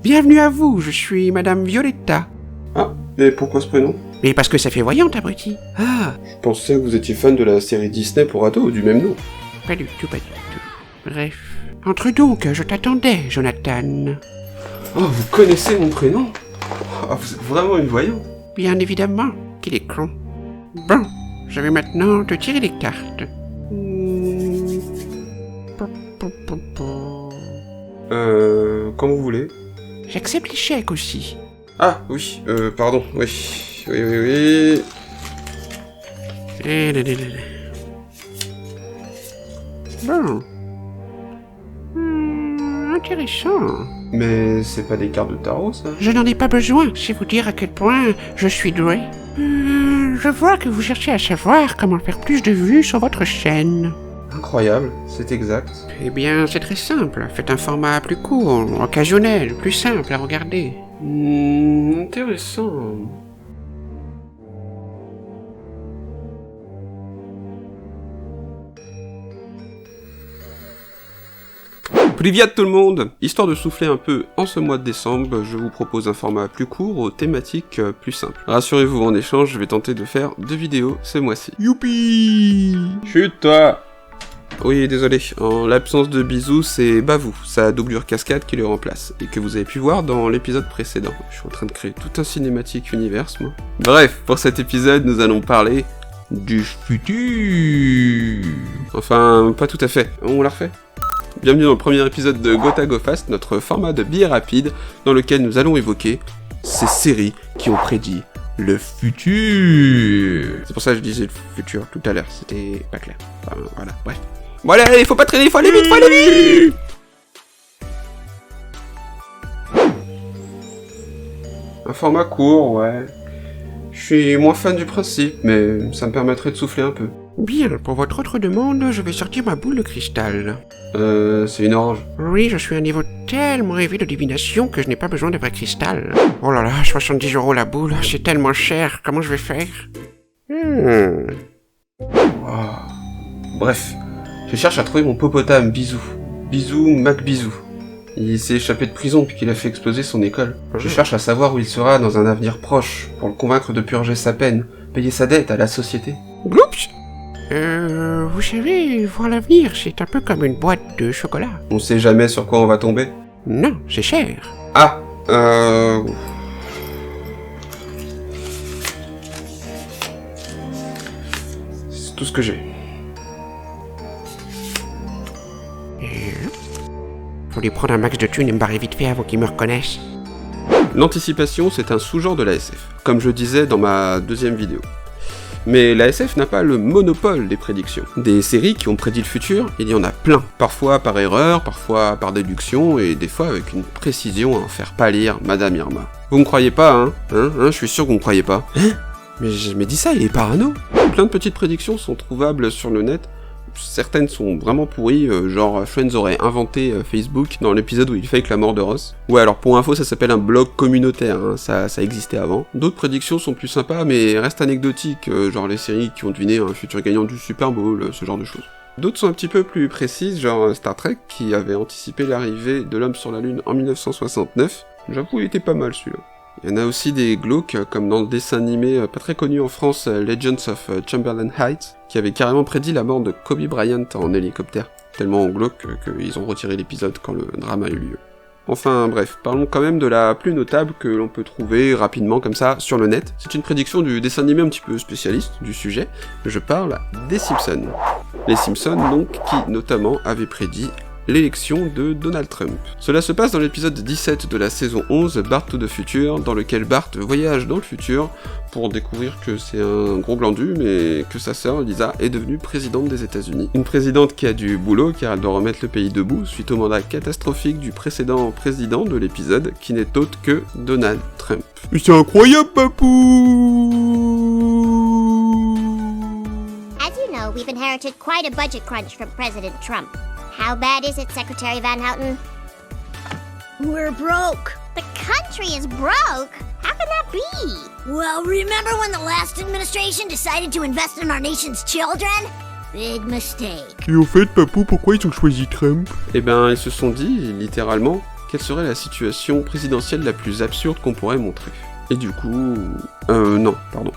Bienvenue à vous, je suis Madame Violetta. Ah, et pourquoi ce prénom? Mais parce que ça fait voyante, abruti. Ah, Je pensais que vous étiez fan de la série Disney pour ados du même nom. pas du tout. Bref. Entre donc, je t'attendais, Jonathan. Oh, vous connaissez mon prénom? Ah, vous êtes vraiment une voyante. Bien évidemment, qu'il est con. Bon, je vais maintenant te tirer les cartes. Comme vous voulez. J'accepte l'échec aussi. Ah, oui, pardon, oui. Bon. Intéressant. Mais c'est pas des cartes de tarot, ça? Je n'en ai pas besoin, c'est vous dire à quel point je suis doué. Je vois que vous cherchez à savoir comment faire plus de vues sur votre chaîne. Incroyable, c'est exact. Eh bien, c'est très simple. Faites un format plus court, occasionnel, plus simple à regarder. Intéressant. Priviat tout le monde! Histoire de souffler un peu en ce mois de décembre, je vous propose un format plus court aux thématiques plus simples. Rassurez-vous, en échange, je vais tenter de faire 2 vidéos ce mois-ci. Youpi! Chut toi! Oui, désolé, en l'absence de Bisous, c'est Bavou, sa doublure cascade qui le remplace, et que vous avez pu voir dans l'épisode précédent. Je suis en train de créer tout un cinématique univers, moi. Bref, pour cet épisode, nous allons parler du futur. Enfin, pas tout à fait. On la refait? Bienvenue dans le premier épisode de Gotha Go Fast, notre format de billet rapide, dans lequel nous allons évoquer ces séries qui ont prédit le futur. C'est pour ça que je disais le futur tout à l'heure, c'était pas clair. Enfin, voilà, bref. Bon allez, il faut pas traîner, il faut aller vite, Un format court, ouais. Je suis moins fan du principe, mais ça me permettrait de souffler un peu. Bien, pour votre autre demande, je vais sortir ma boule de cristal. C'est une orange. Oui, je suis à un niveau tellement élevé de divination que je n'ai pas besoin de vrai cristal. Oh là là, 70 € la boule, c'est tellement cher, comment je vais faire? Oh. Bref, je cherche à trouver mon popotame, Bisou. Bisou McBisou. Il s'est échappé de prison puis qu'il a fait exploser son école. Je cherche à savoir où il sera dans un avenir proche, pour le convaincre de purger sa peine, payer sa dette à la société. Gloops! Vous savez, voir l'avenir, c'est un peu comme une boîte de chocolat. On sait jamais sur quoi on va tomber. Non, c'est cher. Ah, c'est tout ce que j'ai. Faut lui prendre un max de thunes et me barrer vite fait avant qu'ils me reconnaissent. L'anticipation, c'est un sous-genre de la SF, comme je disais dans ma deuxième vidéo. Mais la SF n'a pas le monopole des prédictions. Des séries qui ont prédit le futur, il y en a plein. Parfois par erreur, parfois par déduction, et des fois avec une précision à en faire pâlir Madame Irma. Vous me croyez pas, hein? Je suis sûr que vous me croyez pas. Mais dis ça, il est parano. Plein de petites prédictions sont trouvables sur le net. Certaines sont vraiment pourries, genre Friends aurait inventé Facebook dans l'épisode où il fake la mort de Ross. Ouais, alors pour info, ça s'appelle un blog communautaire, hein, ça existait avant. D'autres prédictions sont plus sympas, mais restent anecdotiques, genre les séries qui ont deviné un futur gagnant du Super Bowl, ce genre de choses. D'autres sont un petit peu plus précises, genre Star Trek, qui avait anticipé l'arrivée de l'homme sur la Lune en 1969. J'avoue, il était pas mal celui-là. Il y en a aussi des glauques, comme dans le dessin animé pas très connu en France, Legends of Chamberlain Heights, qui avait carrément prédit la mort de Kobe Bryant en hélicoptère, tellement glauque qu'ils ont retiré l'épisode quand le drame a eu lieu. Enfin bref, parlons quand même de la plus notable que l'on peut trouver rapidement comme ça sur le net. C'est une prédiction du dessin animé un petit peu spécialiste du sujet, je parle des Simpsons. Les Simpsons donc, qui notamment avaient prédit l'élection de Donald Trump. Cela se passe dans l'épisode 17 de la saison 11, Bart to the Future, dans lequel Bart voyage dans le futur pour découvrir que c'est un gros glandu, mais que sa sœur, Lisa, est devenue présidente des États-Unis. Une présidente qui a du boulot, car elle doit remettre le pays debout, suite au mandat catastrophique du précédent président de l'épisode, qui n'est autre que Donald Trump. Mais c'est incroyable, papou! As you know, we've inherited quite a budget crunch from President Trump. How bad is it, Secretary Van Houten? We're broke. The country is broke? How can that be? Well, remember when the last administration decided to invest in our nation's children? Big mistake. Et au fait, papou, pourquoi ils ont choisi Trump? Eh ben, ils se sont dit, littéralement, quelle serait la situation présidentielle la plus absurde qu'on pourrait montrer. Et du coup... non, pardon.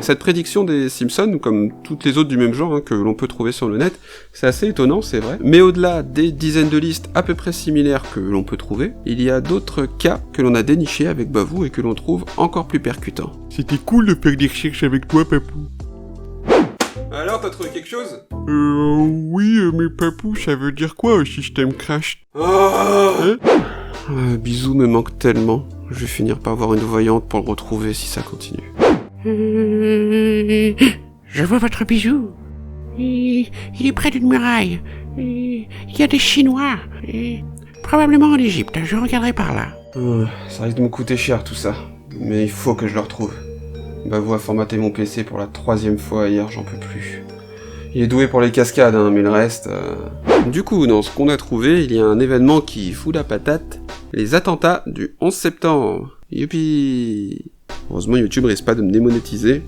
Cette prédiction des Simpsons, comme toutes les autres du même genre que l'on peut trouver sur le net, c'est assez étonnant, c'est vrai, mais au-delà des dizaines de listes à peu près similaires que l'on peut trouver, il y a d'autres cas que l'on a dénichés avec Bavou et que l'on trouve encore plus percutants. C'était cool de faire des recherches avec toi, Papou. Alors, t'as trouvé quelque chose ? Oui, mais Papou, ça veut dire quoi, système crash? Bisou me manque tellement, je vais finir par voir une voyante pour le retrouver si ça continue. Je vois votre bisou. Il est près d'une muraille. Il y a des Chinois. Probablement en Égypte, je regarderai par là. Ça risque de me coûter cher tout ça, mais il faut que je le retrouve. Bavou a formaté mon PC pour la 3e fois hier, j'en peux plus. Il est doué pour les cascades, mais le reste... Du coup, dans ce qu'on a trouvé, il y a un événement qui fout la patate, les attentats du 11 septembre. Youpi! Heureusement, YouTube risque pas de me démonétiser,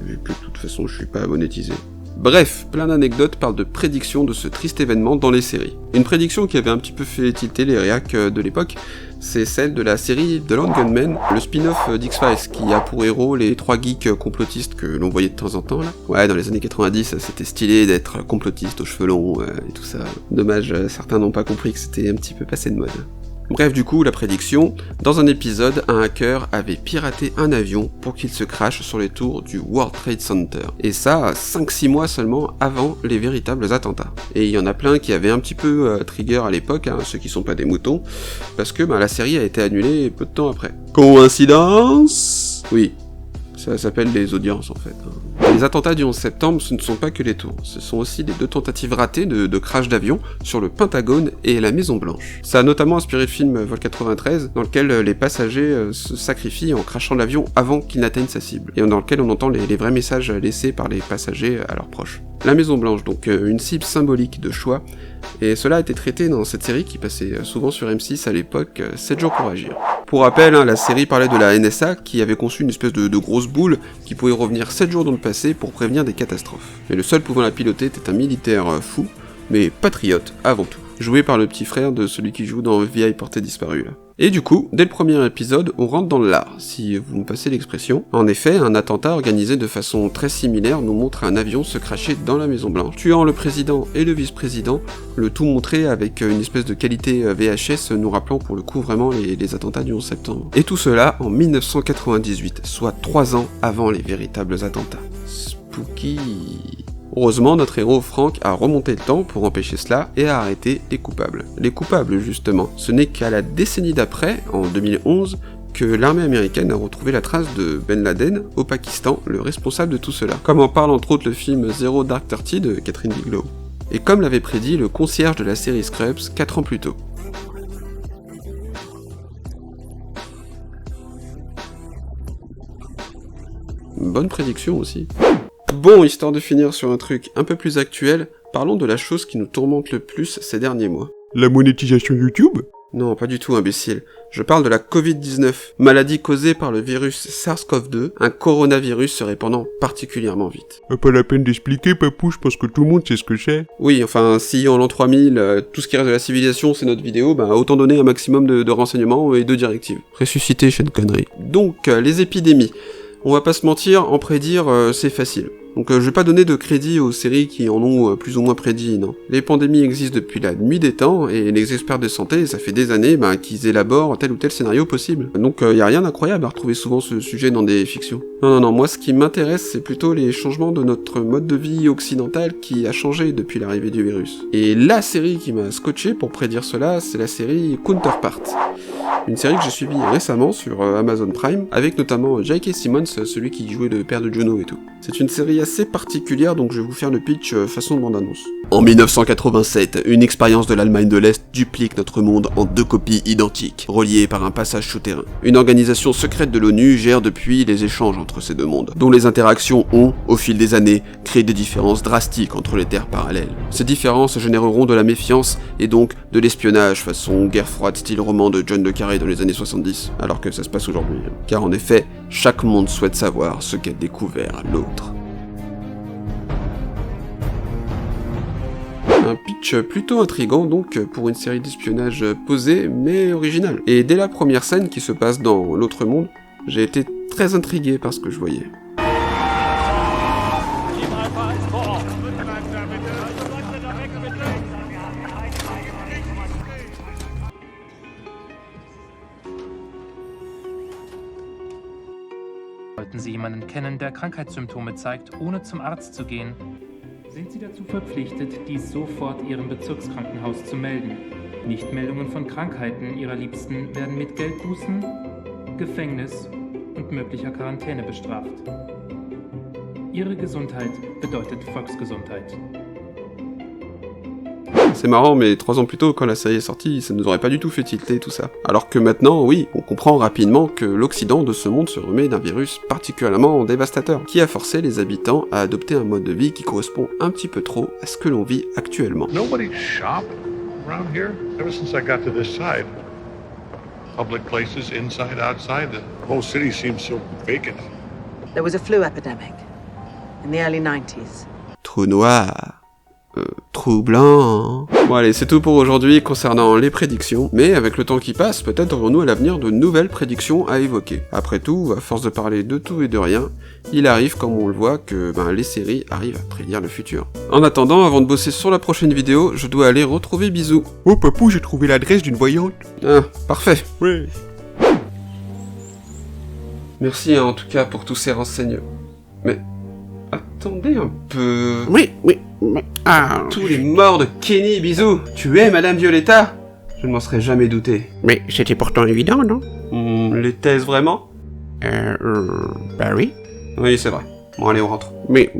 vu que de toute façon je suis pas monétisé. Bref, plein d'anecdotes parlent de prédictions de ce triste événement dans les séries. Une prédiction qui avait un petit peu fait tilter les réacs de l'époque, c'est celle de la série The Lone Gunman, le spin-off d'X-Files, qui a pour héros les 3 geeks complotistes que l'on voyait de temps en temps là. Ouais, dans les années 90, c'était stylé d'être complotiste aux cheveux longs et tout ça. Dommage, certains n'ont pas compris que c'était un petit peu passé de mode. Bref, du coup, la prédiction, dans un épisode, un hacker avait piraté un avion pour qu'il se crache sur les tours du World Trade Center. Et ça, 5-6 mois seulement avant les véritables attentats. Et il y en a plein qui avaient un petit peu trigger à l'époque, ceux qui sont pas des moutons, parce que la série a été annulée peu de temps après. Coïncidence ? Oui. Ça s'appelle les audiences en fait. Les attentats du 11 septembre, ce ne sont pas que les tours, ce sont aussi les 2 tentatives ratées de crash d'avion sur le Pentagone et la Maison Blanche. Ça a notamment inspiré le film Vol 93, dans lequel les passagers se sacrifient en crachant l'avion avant qu'il n'atteigne sa cible, et dans lequel on entend les vrais messages laissés par les passagers à leurs proches. La Maison Blanche, donc une cible symbolique de choix, et cela a été traité dans cette série qui passait souvent sur M6 à l'époque, 7 jours pour agir. Pour rappel, la série parlait de la NSA qui avait conçu une espèce de grosse boule qui pouvait revenir 7 jours dans le passé pour prévenir des catastrophes. Mais le seul pouvant la piloter était un militaire fou, mais patriote avant tout, joué par le petit frère de celui qui joue dans Vieille Portée Disparue là. Et du coup, dès le premier épisode, on rentre dans l'art, si vous me passez l'expression. En effet, un attentat organisé de façon très similaire nous montre un avion se cracher dans la Maison Blanche, tuant le président et le vice-président, le tout montré avec une espèce de qualité VHS nous rappelant pour le coup vraiment les attentats du 11 septembre. Et tout cela en 1998, soit 3 ans avant les véritables attentats. Spooky... Heureusement, notre héros Frank a remonté le temps pour empêcher cela et a arrêté les coupables. Les coupables, justement, ce n'est qu'à la décennie d'après, en 2011, que l'armée américaine a retrouvé la trace de Ben Laden au Pakistan, le responsable de tout cela. Comme en parle entre autres le film Zero Dark Thirty de Catherine Bigelow. Et comme l'avait prédit le concierge de la série Scrubs 4 ans plus tôt. Bonne prédiction aussi. Bon, histoire de finir sur un truc un peu plus actuel, parlons de la chose qui nous tourmente le plus ces derniers mois. La monétisation YouTube? Non, pas du tout, imbécile. Je parle de la Covid-19, maladie causée par le virus SARS-CoV-2, un coronavirus se répandant particulièrement vite. Pas la peine d'expliquer, Papou, je pense que tout le monde sait ce que c'est. Oui, enfin, si en l'an 3000, tout ce qui reste de la civilisation c'est notre vidéo, autant donner un maximum de renseignements et de directives. Ressusciter chaîne connerie. Donc, les épidémies. On va pas se mentir, en prédire, c'est facile. Donc je vais pas donner de crédit aux séries qui en ont plus ou moins prédit, non. Les pandémies existent depuis la nuit des temps, et les experts de santé, ça fait des années qu'ils élaborent tel ou tel scénario possible. Donc y a rien d'incroyable à retrouver souvent ce sujet dans des fictions. Non, moi ce qui m'intéresse, c'est plutôt les changements de notre mode de vie occidental qui a changé depuis l'arrivée du virus. Et la série qui m'a scotché pour prédire cela, c'est la série Counterpart. Une série que j'ai suivie récemment sur Amazon Prime, avec notamment J.K. Simmons, celui qui jouait le père de Juno et tout. C'est une série assez particulière, donc je vais vous faire le pitch façon bande-annonce. En 1987, une expérience de l'Allemagne de l'Est duplique notre monde en 2 copies identiques, reliées par un passage souterrain. Une organisation secrète de l'ONU gère depuis les échanges entre ces 2 mondes, dont les interactions ont, au fil des années, créé des différences drastiques entre les terres parallèles. Ces différences généreront de la méfiance et donc de l'espionnage façon guerre froide style roman de John le Carré dans les années 70, alors que ça se passe aujourd'hui. Car en effet, chaque monde souhaite savoir ce qu'a découvert l'autre. Un pitch plutôt intriguant donc pour une série d'espionnage posée mais originale. Et dès la première scène qui se passe dans l'autre monde, j'ai été très intrigué par ce que je voyais. Sollten Sie jemanden kennen, der Krankheitssymptome zeigt, ohne zum Arzt zu gehen, sind Sie dazu verpflichtet, dies sofort Ihrem Bezirkskrankenhaus zu melden. Nichtmeldungen von Krankheiten Ihrer Liebsten werden mit Geldbußen, Gefängnis und möglicher Quarantäne bestraft. Ihre Gesundheit bedeutet Volksgesundheit. C'est marrant, mais 3 ans plus tôt, quand la série est sortie, ça nous aurait pas du tout fait tilter tout ça. Alors que maintenant, oui, on comprend rapidement que l'Occident de ce monde se remet d'un virus particulièrement dévastateur, qui a forcé les habitants à adopter un mode de vie qui correspond un petit peu trop à ce que l'on vit actuellement. Nobody shop around here ever since I got to this side. Public places, inside, outside, the whole city seems so vacant. There was a flu epidemic in the early 90s. Trou noir. Trou blanc. Bon allez, c'est tout pour aujourd'hui concernant les prédictions, mais avec le temps qui passe, peut-être aurons-nous à l'avenir de nouvelles prédictions à évoquer. Après tout, à force de parler de tout et de rien, il arrive, comme on le voit, que les séries arrivent à prédire le futur. En attendant, avant de bosser sur la prochaine vidéo, je dois aller retrouver Bisou. Oh papou, j'ai trouvé l'adresse d'une voyante. Ah, parfait. Ouais. Merci en tout cas pour tous ces renseignements. Mais... attendez un peu... Oui, mais... Ah... Tous les morts de Kenny, Bisou, tu es Madame Violetta? Je ne m'en serais jamais douté. Mais c'était pourtant évident, non? L'était-ce vraiment? Bah oui. Oui, c'est vrai. Bon allez, on rentre. Mais...